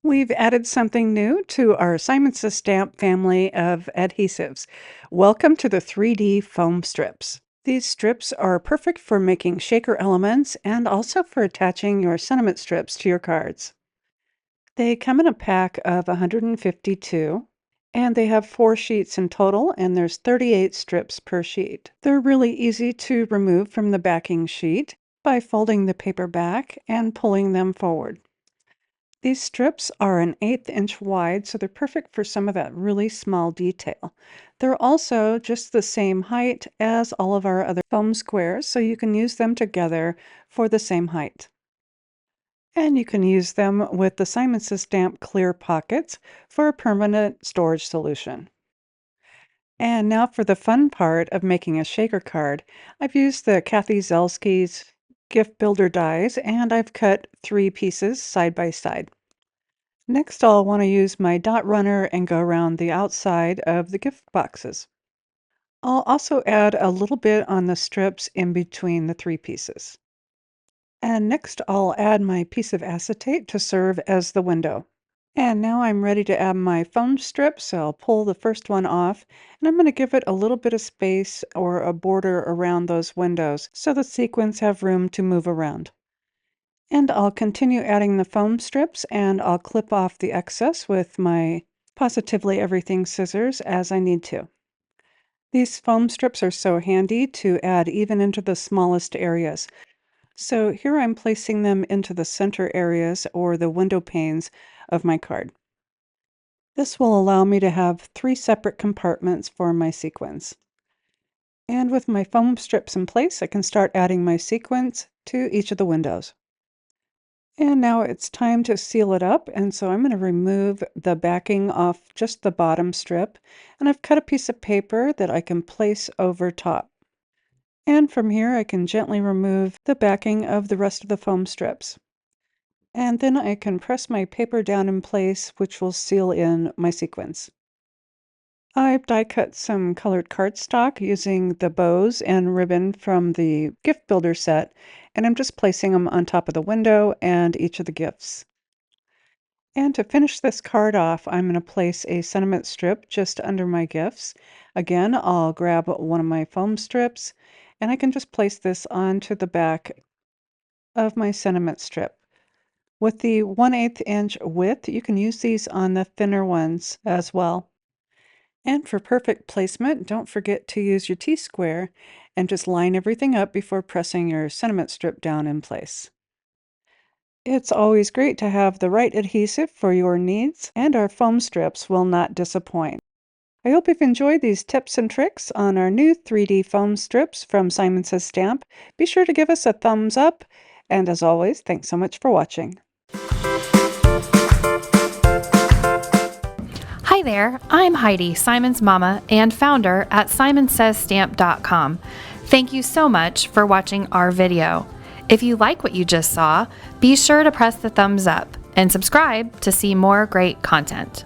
We've added something new to our Says Stamp family of adhesives. Welcome to the 3D foam strips. These strips are perfect for making shaker elements and also for attaching your sentiment strips to your cards. They come in a pack of 152, and they have 4 sheets in total, and there's 38 strips per sheet. They're really easy to remove from the backing sheet by folding the paper back and pulling them forward. These strips are an 1/8 inch wide, so they're perfect for some of that really small detail. They're also just the same height as all of our other foam squares, so you can use them together for the same height. And you can use them with the Says Stamp clear pockets for a permanent storage solution. And now for the fun part of making a shaker card. I've used the Kathy Zelski's gift builder dies, and I've cut 3 pieces side by side. Next, I'll want to use my dot runner and go around the outside of the gift boxes. I'll also add a little bit on the strips in between the 3 pieces. And next, I'll add my piece of acetate to serve as the window. And now I'm ready to add my foam strip, so I'll pull the first one off, and I'm going to give it a little bit of space or a border around those windows so the sequins have room to move around. And I'll continue adding the foam strips, and I'll clip off the excess with my Pawsitively Everything scissors as I need to. These foam strips are so handy to add even into the smallest areas. So here I'm placing them into the center areas or the window panes of my card. This will allow me to have 3 separate compartments for my sequins. And with my foam strips in place, I can start adding my sequins to each of the windows. And now it's time to seal it up, and so I'm going to remove the backing off just the bottom strip, and I've cut a piece of paper that I can place over top. And from here I can gently remove the backing of the rest of the foam strips. And then I can press my paper down in place, which will seal in my sequins. I've die cut some colored cardstock using the bows and ribbon from the gift builder set, and I'm just placing them on top of the window and each of the gifts. And to finish this card off, I'm going to place a sentiment strip just under my gifts. Again, I'll grab one of my foam strips, and I can just place this onto the back of my sentiment strip. With the 1/8 inch width, you can use these on the thinner ones as well. And for perfect placement, don't forget to use your T-square and just line everything up before pressing your sentiment strip down in place. It's always great to have the right adhesive for your needs, and our foam strips will not disappoint. I hope you've enjoyed these tips and tricks on our new 3D foam strips from Says Stamp. Be sure to give us a thumbs up, and as always, thanks so much for watching. Hi there, I'm Heidi, Simon's mama and founder at SimonsSaysStamp.com. Thank you so much for watching our video. If you like what you just saw, be sure to press the thumbs up and subscribe to see more great content.